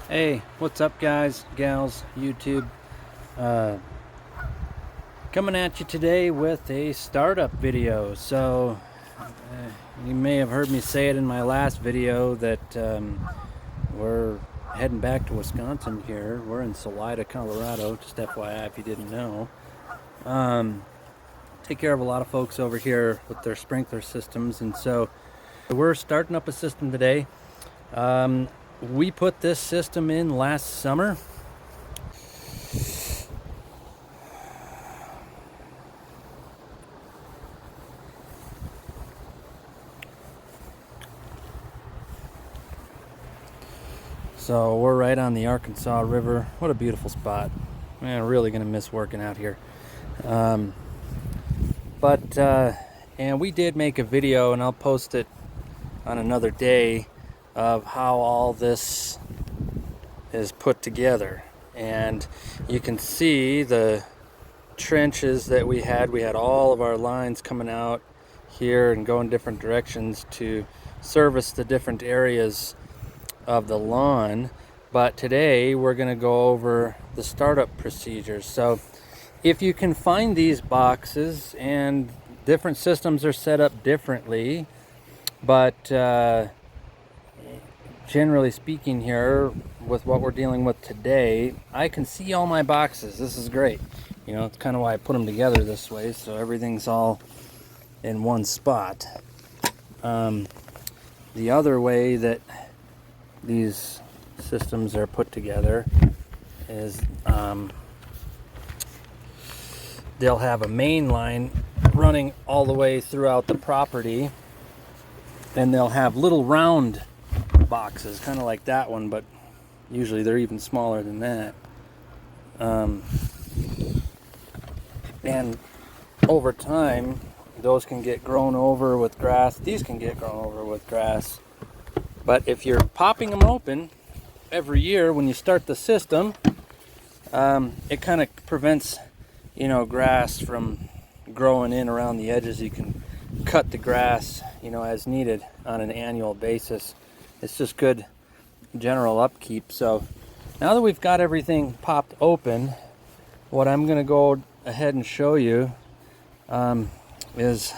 Hey, what's up guys, gals, YouTube? Uh, Coming at you today with a startup video. So, you may have heard me say it in my last video that we're heading back to Wisconsin here. We're in Salida, Colorado, just FYI if you didn't know. Take care of a lot of folks over here with their sprinkler systems, and so we're starting up a system today. We put this system in last summer. So we're right on the Arkansas River. What a beautiful spot. Man, I'm really gonna miss working out here. And we did make a video, and I'll post it on another day, of how all this is put together. And you can see the trenches that we had. We had all of our lines coming out here and going different directions to service the different areas of the lawn. But today we're going to go over the startup procedures. So if you can find these boxes, and different systems are set up differently, but generally speaking here, with what we're dealing with today, I can see all my boxes. This is great. You know, it's kind of why I put them together this way, so everything's all in one spot. The other way that these systems are put together is they'll have a main line running all the way throughout the property, and they'll have little round boxes, kind of like that one, but usually they're even smaller than that. And over time, those can get grown over with grass. These can get grown over with grass. But if you're popping them open every year when you start the system, it kind of prevents, grass from growing in around the edges. You can cut the grass, as needed on an annual basis. It's just good general upkeep. So now that we've got everything popped open, what I'm going to go ahead and show you is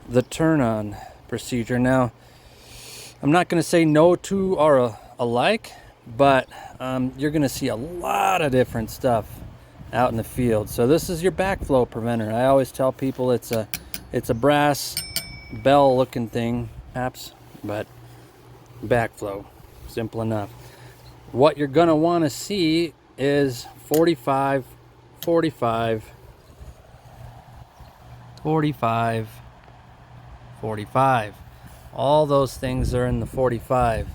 the turn-on procedure. Now, I'm not going to say no two are alike, but you're going to see a lot of different stuff out in the field. So this is your backflow preventer. I always tell people it's a brass bell looking thing, perhaps, but backflow, simple enough. What you're going to want to see is 45, 45, 45, 45. All those things are in the 45.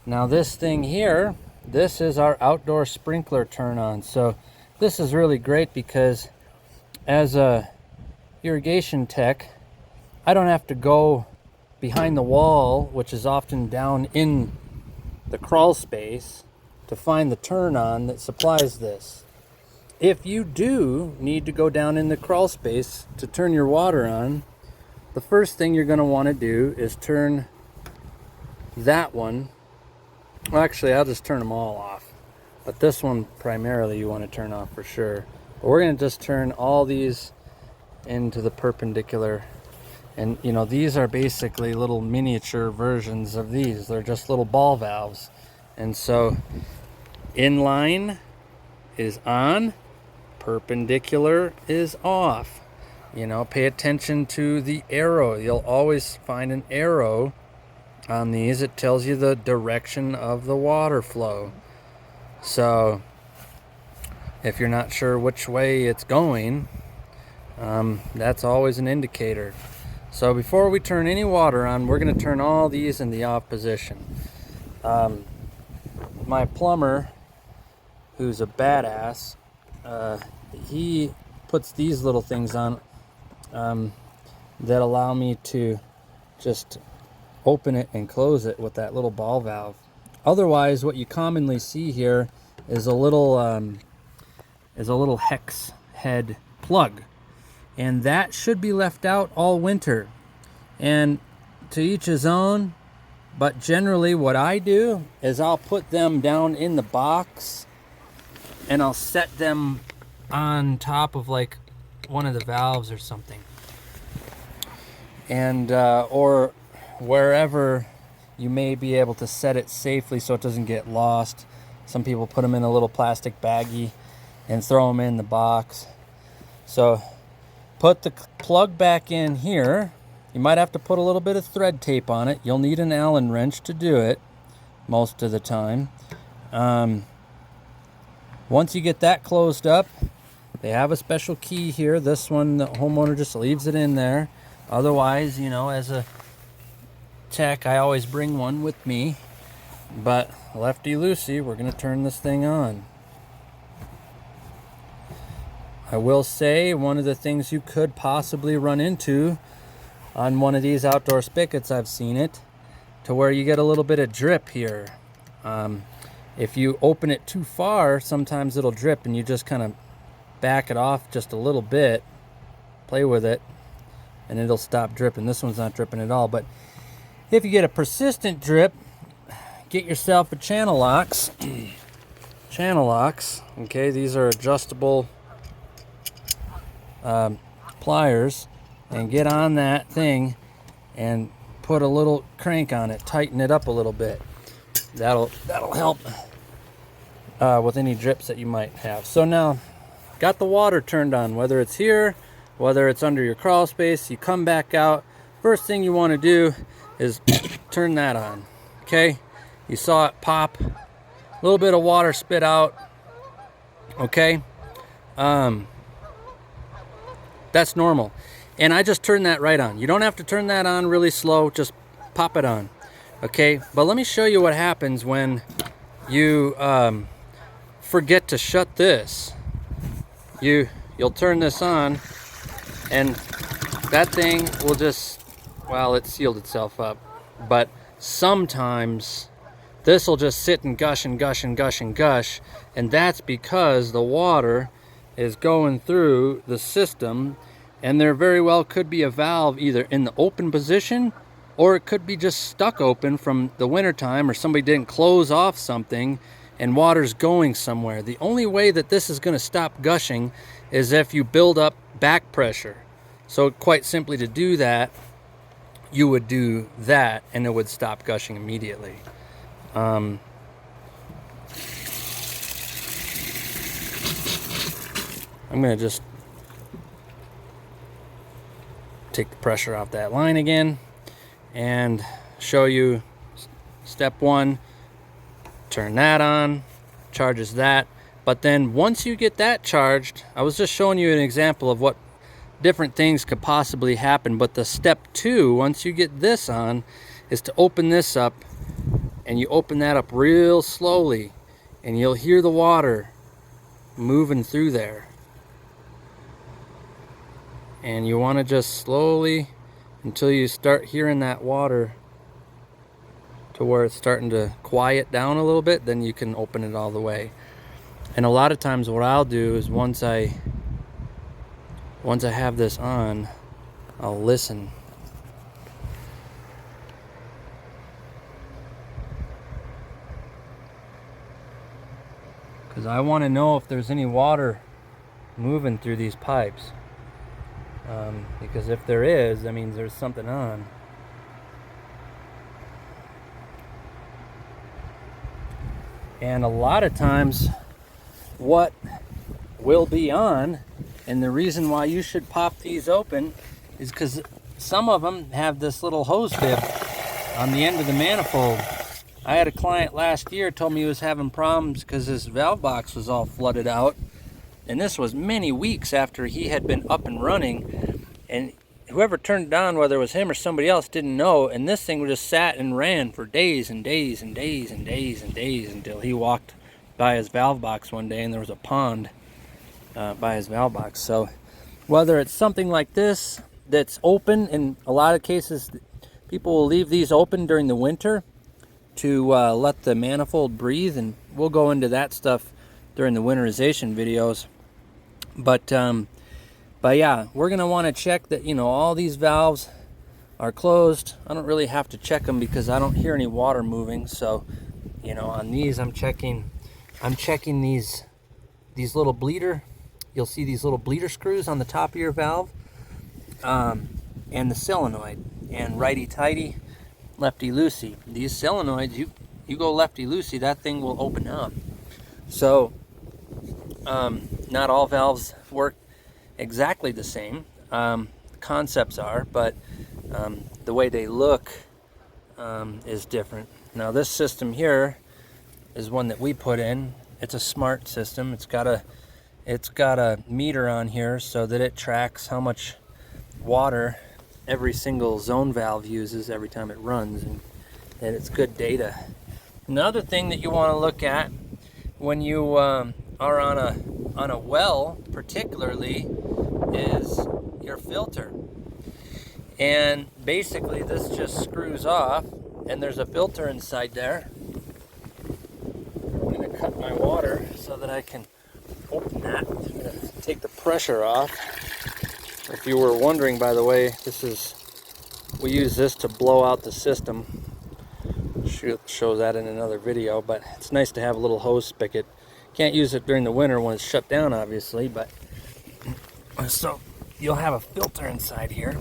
Now this thing here, this is our outdoor sprinkler turn on. So this is really great because as a irrigation tech, I don't have to go behind the wall, which is often down in the crawl space, to find the turn on that supplies this. If you do need to go down in the crawl space to turn your water on, the first thing you're going to want to do is turn that one. Well, actually, I'll just turn them all off. But this one primarily you want to turn off for sure. But we're going to just turn all these into the perpendicular. And these are basically little miniature versions of these. They're just little ball valves. And so inline is on, perpendicular is off. Pay attention to the arrow. You'll always find an arrow on these. It tells you the direction of the water flow. So if you're not sure which way it's going, that's always an indicator. So before we turn any water on, we're going to turn all these in the off position. My plumber, who's a badass, he puts these little things on that allow me to just open it and close it with that little ball valve. Otherwise, what you commonly see here is a little hex head plug, and that should be left out all winter. And to each his own, But generally what I do is I'll put them down in the box and I'll set them on top of like one of the valves or something. And or wherever you may be able to set it safely so it doesn't get lost. Some people put them in a little plastic baggie and throw them in the box. So put the plug back in here. You might have to put a little bit of thread tape on it. You'll need an Allen wrench to do it most of the time. Once you get that closed up, they have a special key here. This one, the homeowner just leaves it in there. Otherwise, you know, as a tech, I always bring one with me. But lefty loosey, we're going to turn this thing on. I will say one of the things you could possibly run into on one of these outdoor spigots, I've seen it, to where you get a little bit of drip here. If you open it too far, sometimes it'll drip, and you just kind of back it off just a little bit, play with it, and it'll stop dripping. This one's not dripping at all. But if you get a persistent drip, get yourself a channel locks. Channel locks, okay, these are adjustable pliers, and get on that thing and put a little crank on it, tighten it up a little bit. That'll help with any drips that you might have. So now, got the water turned on, whether it's here, whether it's under your crawl space. You come back out. First thing you want to do is turn that on. Okay, you saw it pop, a little bit of water spit out. Okay, that's normal. And I just turned that right on. You don't have to turn that on really slow, just pop it on. Okay, but let me show you what happens when you forget to shut this. You'll turn this on, and that thing will just, well, it sealed itself up. But sometimes this will just sit and gush and gush and gush and gush, and that's because the water is going through the system. And there very well could be a valve either in the open position, or it could be just stuck open from the winter time, or somebody didn't close off something and water's going somewhere. The only way that this is going to stop gushing is if you build up back pressure. So quite simply, to do that, you would do that and it would stop gushing immediately. I'm going to just take the pressure off that line again and show you step one. Turn that on, charges that. But then once you get that charged, I was just showing you an example of what different things could possibly happen. But the step two, once you get this on, is to open this up, and you open that up real slowly, and you'll hear the water moving through there. And you want to just slowly, until you start hearing that water to where it's starting to quiet down a little bit, then you can open it all the way. And a lot of times what I'll do is once I have this on, I'll listen. Because I want to know if there's any water moving through these pipes. Because if there is, that means there's something on. And a lot of times what will be on, and the reason why you should pop these open, is because some of them have this little hose bib on the end of the manifold. I had a client last year told me he was having problems because his valve box was all flooded out. And this was many weeks after he had been up and running. And whoever turned it on, whether it was him or somebody else, didn't know. And this thing just sat and ran for days and days and days and days and days until he walked by his valve box one day and there was a pond by his valve box. So whether it's something like this that's open, in a lot of cases people will leave these open during the winter to let the manifold breathe, and we'll go into that stuff during the winterization videos. But yeah, we're gonna want to check that, you know, all these valves are closed, I don't really have to check them because I don't hear any water moving. So, you know, on these I'm checking these little bleeder. You'll see these little bleeder screws on the top of your valve, and the solenoid. And righty-tighty, lefty-loosey. These solenoids, you go lefty-loosey, that thing will open up. So, not all valves work exactly the same. Concepts are, but the way they look is different. Now this system here is one that we put in. It's a smart system. It's got a meter on here so that it tracks how much water every single zone valve uses every time it runs, and it's good data. Another thing that you want to look at when you are on a well particularly is your filter. And basically this just screws off, and there's a filter inside there. I'm going to cut my water so that I can open that. I'm going to take the pressure off. If you were wondering, by the way, we use this to blow out the system. Show that in another video, but it's nice to have a little hose spigot. Can't use it during the winter when it's shut down, obviously, but so you'll have a filter inside here,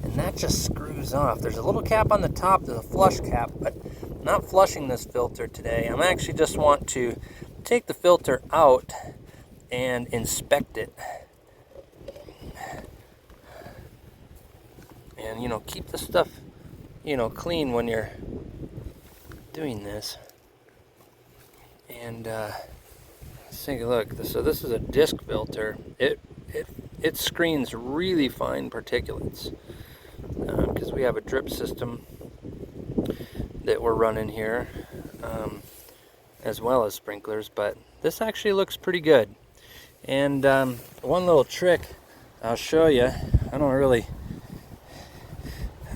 and that just screws off. There's a little cap on the top, there's a flush cap, but I'm not flushing this filter today. I'm actually just want to take the filter out and inspect it. And, you know, keep the stuff, you know, clean when you're doing this. And let's take a look. So this is a disc filter. It screens really fine particulates because we have a drip system that we're running here, as well as sprinklers. But this actually looks pretty good. And one little trick I'll show you. I don't really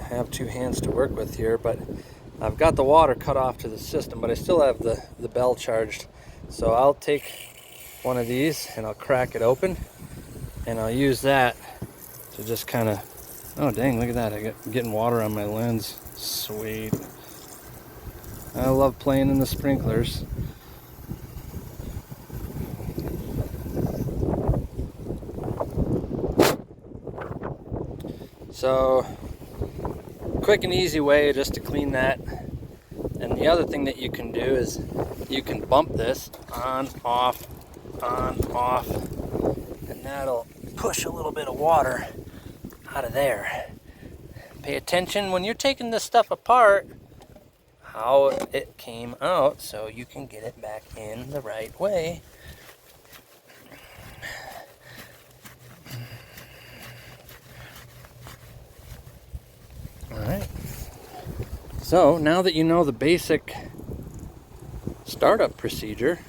have two hands to work with here, but I've got the water cut off to the system, but I still have the bell charged. So I'll take one of these and I'll crack it open, and I'll use that to just kind of, oh dang, look at that, I'm getting water on my lens. Sweet. I love playing in the sprinklers. So quick and easy way just to clean that. And the other thing that you can do is you can bump this on, off, and that'll push a little bit of water out of there. Pay attention when you're taking this stuff apart how it came out so you can get it back in the right way. Alright, so now that you know the basic startup procedure,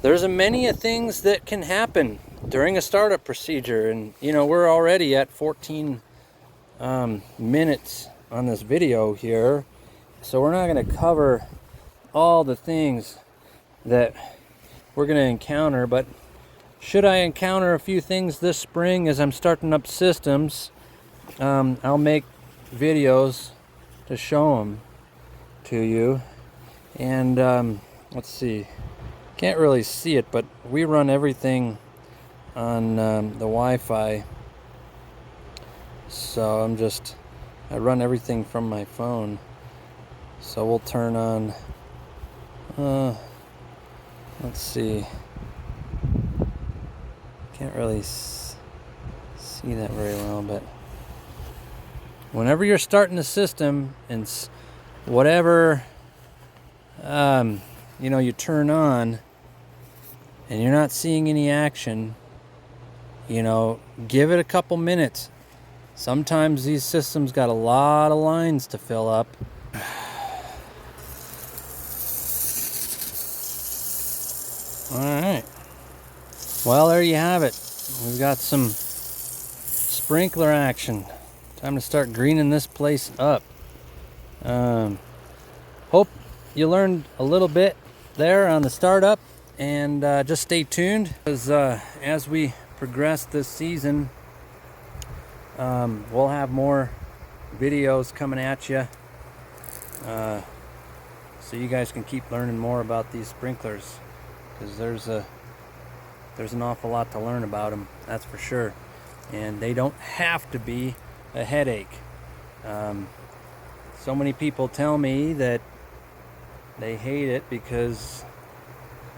there's a many things that can happen during a startup procedure. And you know, we're already at 14 minutes on this video here, so we're not going to cover all the things that we're going to encounter, but should I encounter a few things this spring as I'm starting up systems, I'll make videos to show them to you. And let's see, can't really see it, but we run everything on the Wi-Fi. So I run everything from my phone. So we'll turn on, let's see. Can't really see that very well, but whenever you're starting the system and whatever you know, you turn on and you're not seeing any action, you know, give it a couple minutes. Sometimes these systems got a lot of lines to fill up. All right. Well, there you have it. We've got some sprinkler action. Time to start greening this place up. Hope you learned a little bit there on the startup. and just stay tuned, because as we progress this season, we'll have more videos coming at you, so you guys can keep learning more about these sprinklers, because there's an awful lot to learn about them, that's for sure. And they don't have to be a headache. So many people tell me that they hate it because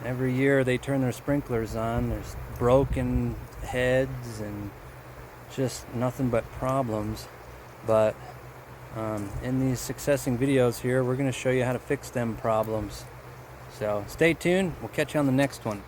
every year they turn their sprinklers on, there's broken heads and just nothing but problems. But in these successing videos here, we're going to show you how to fix them problems. So stay tuned, we'll catch you on the next one.